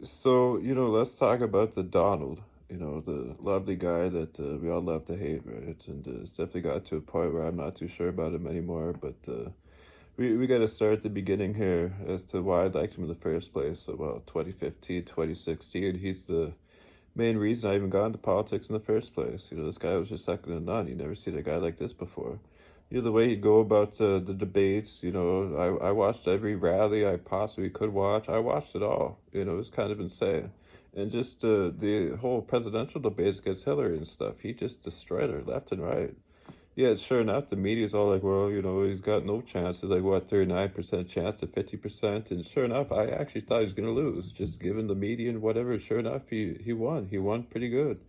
So, let's talk about the Donald, the lovely guy that we all love to hate, right? And it's definitely got to a point where I'm not too sure about him anymore, but we got to start at the beginning here as to why I liked him in the first place. So, well, 2015, 2016, he's the main reason I even got into politics in the first place. This guy was just second to none. You never seen a guy like this before. The way he'd go about the debates, I watched every rally I possibly could watch. I watched it all. It was kind of insane. And just the whole presidential debates against Hillary and stuff, he just destroyed her left and right. Yeah, sure enough, the media's all like, well, he's got no chance. It's like, what, 39% chance to 50%? And sure enough, I actually thought he was going to lose, just given the media and whatever. Sure enough, he won. He won pretty good.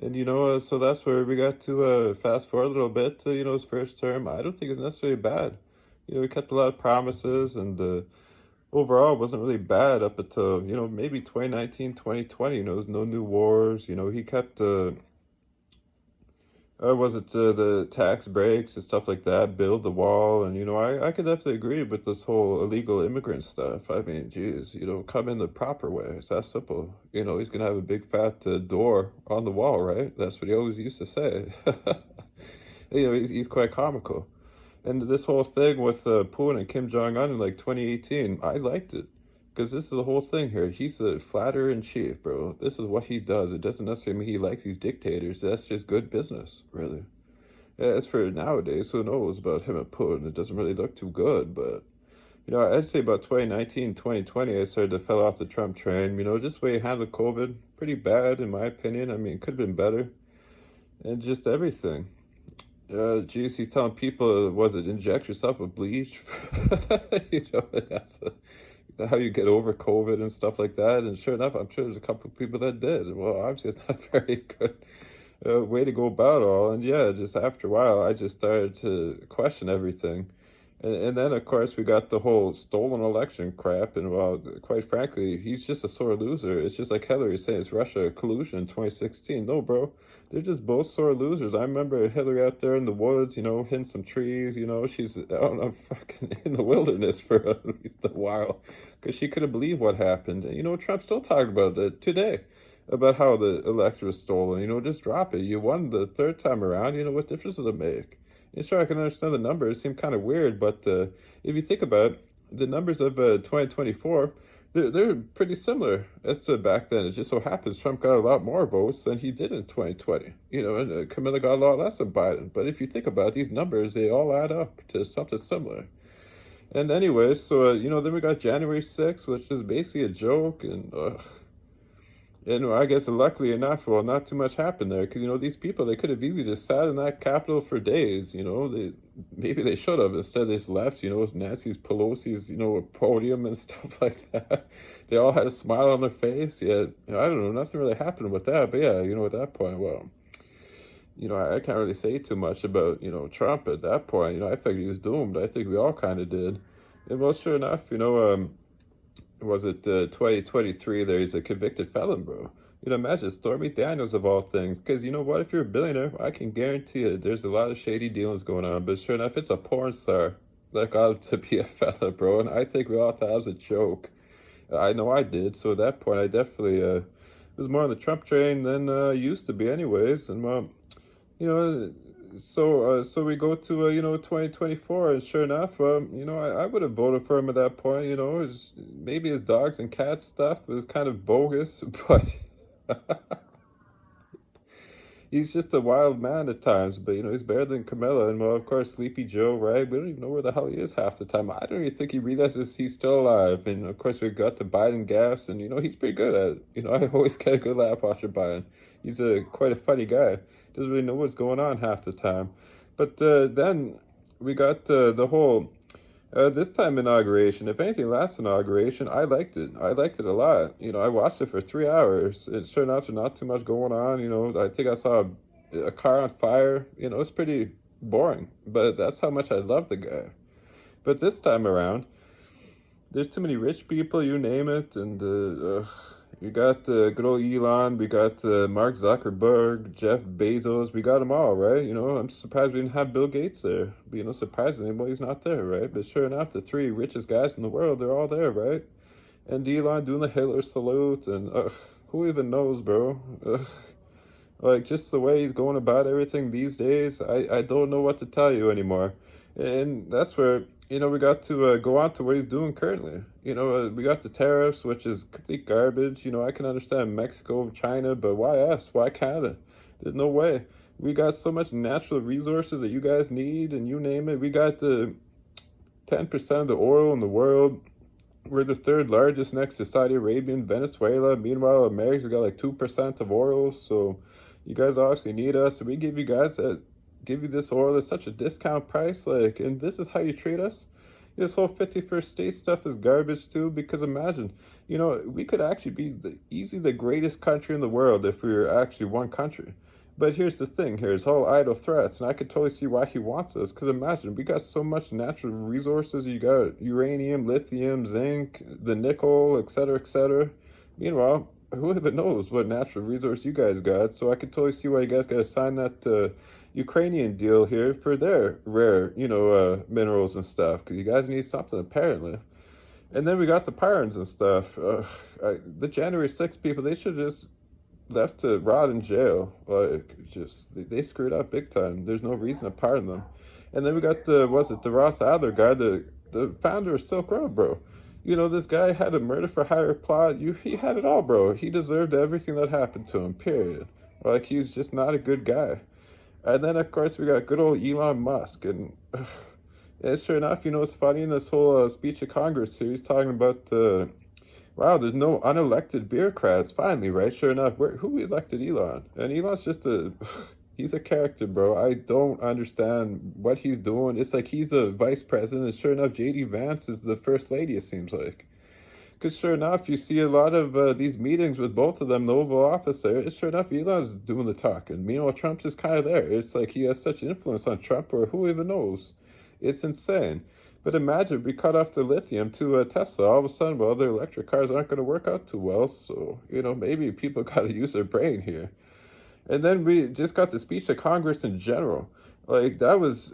And, so that's where we got to fast forward a little bit to, his first term. I don't think it's necessarily bad. He kept a lot of promises and overall it wasn't really bad up until, maybe 2019, 2020. There's no new wars. He kept was it the tax breaks and stuff like that, build the wall, and I could definitely agree with this whole illegal immigrant stuff. I mean, geez, come in the proper way. It's that simple. He's gonna have a big fat door on the wall, right? That's what he always used to say. He's quite comical. And this whole thing with Putin and Kim Jong Un in like 2018, I liked it. Because this is the whole thing here. He's the flatterer in chief, bro. This is what he does. It doesn't necessarily mean he likes these dictators. That's just good business, really. As for nowadays, who knows about him and Putin? It doesn't really look too good, but I'd say about 2019, 2020, I started to fell off the Trump train. Just the way he handled COVID, pretty bad in my opinion. I mean, it could have been better. And just everything. Geez, he's telling people, was it inject yourself with bleach? That's how you get over COVID and stuff like that. And sure enough, I'm sure there's a couple of people that did. And well, obviously, it's not very good way to go about it all. And yeah, just after a while, I just started to question everything. And then, of course, we got the whole stolen election crap. And, well, quite frankly, he's just a sore loser. It's just like Hillary saying it's Russia collusion in 2016. No, bro. They're just both sore losers. I remember Hillary out there in the woods, hitting some trees. She's out fucking in the wilderness for at least a while because she couldn't believe what happened. And, Trump's still talking about it today about how the election was stolen. Just drop it. You won the third time around. What difference does it make? Yeah, sure, I can understand the numbers seem kind of weird, but if you think about it, the numbers of 2024, they're pretty similar as to back then. It just so happens Trump got a lot more votes than he did in 2020. And Camilla got a lot less than Biden. But if you think about it, these numbers, they all add up to something similar. And anyway, so then we got January 6th, which is basically a joke, and I guess luckily enough, well, not too much happened there because these people they could have easily just sat in that Capitol for days. Maybe they should have. Instead, they just left. With Nancy Pelosi's podium and stuff like that. They all had a smile on their face. Yeah, I don't know. Nothing really happened with that. But yeah, at that point, well, I can't really say too much about Trump at that point. I figured he was doomed. I think we all kind of did. And well, sure enough, was it 2023 there he's a convicted felon, bro. Imagine Stormy Daniels of all things, because you know what, if you're a billionaire, I can guarantee you there's a lot of shady dealings going on, but sure enough, it's a porn star that got him to be a fella, bro, and I think we all thought it was a joke. I know I did, so at that point I definitely was more on the Trump train than used to be anyways, and you know, so we go to 2024, and sure enough, I would have voted for him at that point. Maybe his dogs and cats stuff was kind of bogus, but he's just a wild man at times. But he's better than Camilla, and well, of course, Sleepy Joe, right? We don't even know where the hell he is half the time. I don't even think he realizes he's still alive. And of course, we've got the Biden gas, and he's pretty good at it. I always get a good laugh watching Biden. He's a quite a funny guy. Doesn't really know what's going on half the time. But then we got the whole this time inauguration. If anything, last inauguration, I liked it. I liked it a lot. I watched it for 3 hours. It turned out to not too much going on. I think I saw a car on fire. It's pretty boring. But that's how much I love the guy. But this time around, there's too many rich people, you name it, and we got good old Elon, we got Mark Zuckerberg, Jeff Bezos, we got them all, right? I'm surprised we didn't have Bill Gates there. But, surprisingly, well, he's not there, right? But sure enough, the three richest guys in the world, they're all there, right? And Elon doing the Hitler salute, and who even knows, bro? Like, just the way he's going about everything these days, I don't know what to tell you anymore. And that's where, we got to go on to what he's doing currently. We got the tariffs, which is complete garbage. I can understand Mexico, China, but why us? Why Canada? There's no way. We got so much natural resources that you guys need, and you name it. We got the 10% of the oil in the world. We're the third largest next to Saudi Arabia and Venezuela. Meanwhile, America's got like 2% of oil. So you guys obviously need us. So we give you this oil at such a discount price. Like, and this is how you treat us? This whole 51st state stuff is garbage too, because imagine, we could actually be easily the greatest country in the world if we were actually one country. But here's the thing, here's all idle threats, and I could totally see why he wants us. Because imagine, we got so much natural resources. You got uranium, lithium, zinc, the nickel, etc., etc. Meanwhile, who even knows what natural resource you guys got? So I could totally see why you guys got to sign that Ukrainian deal here for their rare, minerals and stuff. Because you guys need something, apparently. And then we got the Pyrans and stuff. The January 6th people, they should just left to rot in jail. Like, just they screwed up big time. There's no reason to pardon them. And then we got the Ross Adler guy, the founder of Silk Road, bro. This guy had a murder for hire plot. He had it all, bro. He deserved everything that happened to him. Period. Like, he's just not a good guy. And then of course we got good old Elon Musk, and sure enough, it's funny in this whole speech at Congress here, he's talking about wow, there's no unelected bureaucrats. Finally, right? Sure enough, who elected Elon? And Elon's just he's a character, bro. I don't understand what he's doing. It's like he's a vice president, and sure enough, JD Vance is the first lady, it seems like. Because sure enough, you see a lot of these meetings with both of them, the Oval Office there. It's sure enough, Elon's doing the talking. Meanwhile, Trump's just kind of there. It's like he has such influence on Trump, or who even knows? It's insane. But imagine we cut off the lithium to Tesla. All of a sudden, well, their electric cars aren't going to work out too well. So, maybe people got to use their brain here. And then we just got the speech to Congress in general. Like, that was,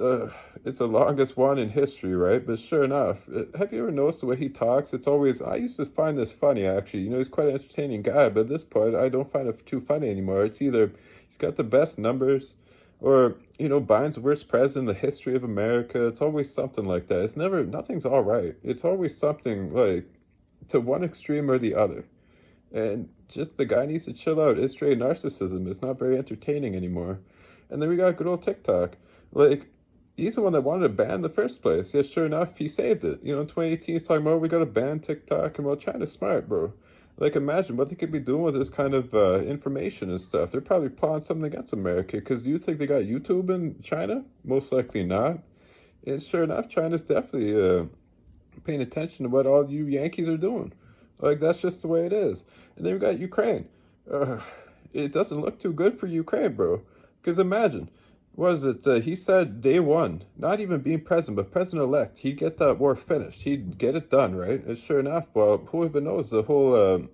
it's the longest one in history, right? But sure enough, have you ever noticed the way he talks? It's always, I used to find this funny, actually. He's quite an entertaining guy, but at this point, I don't find it too funny anymore. It's either he's got the best numbers, or, Biden's the worst president in the history of America. It's always something like that. Nothing's all right. It's always something, like, to one extreme or the other. And just the guy needs to chill out. It's straight narcissism. It's not very entertaining anymore. And then we got good old TikTok. Like, he's the one that wanted to ban in the first place. Yeah, sure enough, he saved it. In 2018, he's talking about, we got to ban TikTok. And well, China's smart, bro. Like, imagine what they could be doing with this kind of information and stuff. They're probably plotting something against America. Because do you think they got YouTube in China? Most likely not. And sure enough, China's definitely paying attention to what all you Yankees are doing. Like, that's just the way it is. And then we got Ukraine. Uh, it doesn't look too good for Ukraine, bro. Because imagine, what is it? He said day one, not even being president, but president-elect, he'd get that war finished. He'd get it done, right? And sure enough, well, who even knows? The whole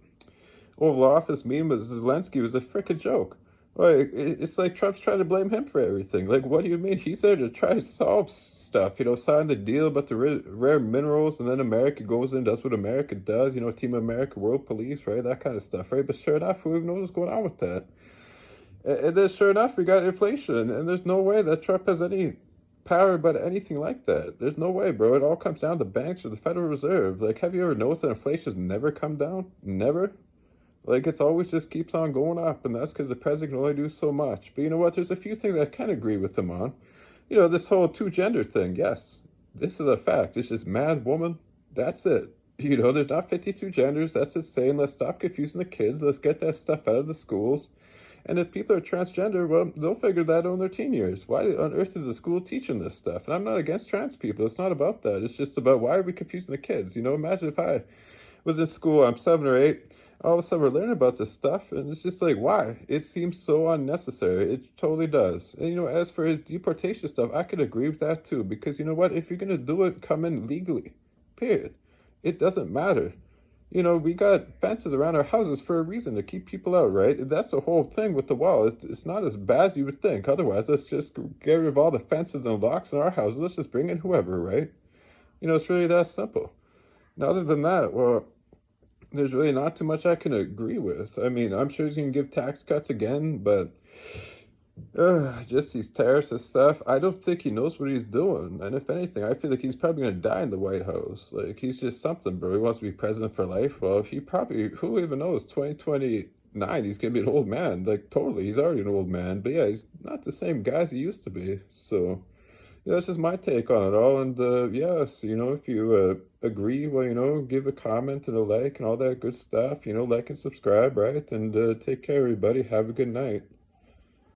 Oval Office meeting with Zelensky was a freaking joke. Like, it's like Trump's trying to blame him for everything. Like, what do you mean? He's there to try to solve stuff, sign the deal about the rare minerals, and then America goes in and does what America does, Team America, World Police, right? That kind of stuff, right? But sure enough, who even knows what's going on with that? And then sure enough, we got inflation, and there's no way that Trump has any power about anything like that. There's no way, bro. It all comes down to banks or the Federal Reserve. Like, have you ever noticed that inflation's never come down? Never? Like, it's always just keeps on going up, and that's because the president can only do so much. But you know what? There's a few things I can agree with him on. This whole two-gender thing, yes. This is a fact. It's just man, woman, that's it. There's not 52 genders. That's insane. Let's stop confusing the kids. Let's get that stuff out of the schools. And if people are transgender, well, they'll figure that out in their teen years. Why on earth is the school teaching this stuff? And I'm not against trans people. It's not about that. It's just about, why are we confusing the kids? Imagine if I was in school, I'm 7 or 8, all of a sudden we're learning about this stuff, and it's just like, why? It seems so unnecessary. It totally does. And as for his deportation stuff, I could agree with that too, because you know what? If you're gonna do it, come in legally. Period. It doesn't matter. We got fences around our houses for a reason, to keep people out, right? That's the whole thing with the wall. It's not as bad as you would think. Otherwise, let's just get rid of all the fences and locks in our houses. Let's just bring in whoever, right? It's really that simple. Now, other than that, well, there's really not too much I can agree with. I mean, I'm sure he's gonna give tax cuts again, but just these tariffs and stuff, I don't think he knows what he's doing. And if anything, I feel like he's probably gonna die in the White House. Like he's just something, bro. He wants to be president for life. Well, if he probably, who even knows, 2029, he's gonna be an old man. Like totally, he's already an old man. But yeah, he's not the same guy as he used to be. So yeah, that's just my take on it all. And yes, if you agree, well, give a comment and a like and all that good stuff. Like and subscribe, right? And take care, everybody. Have a good night.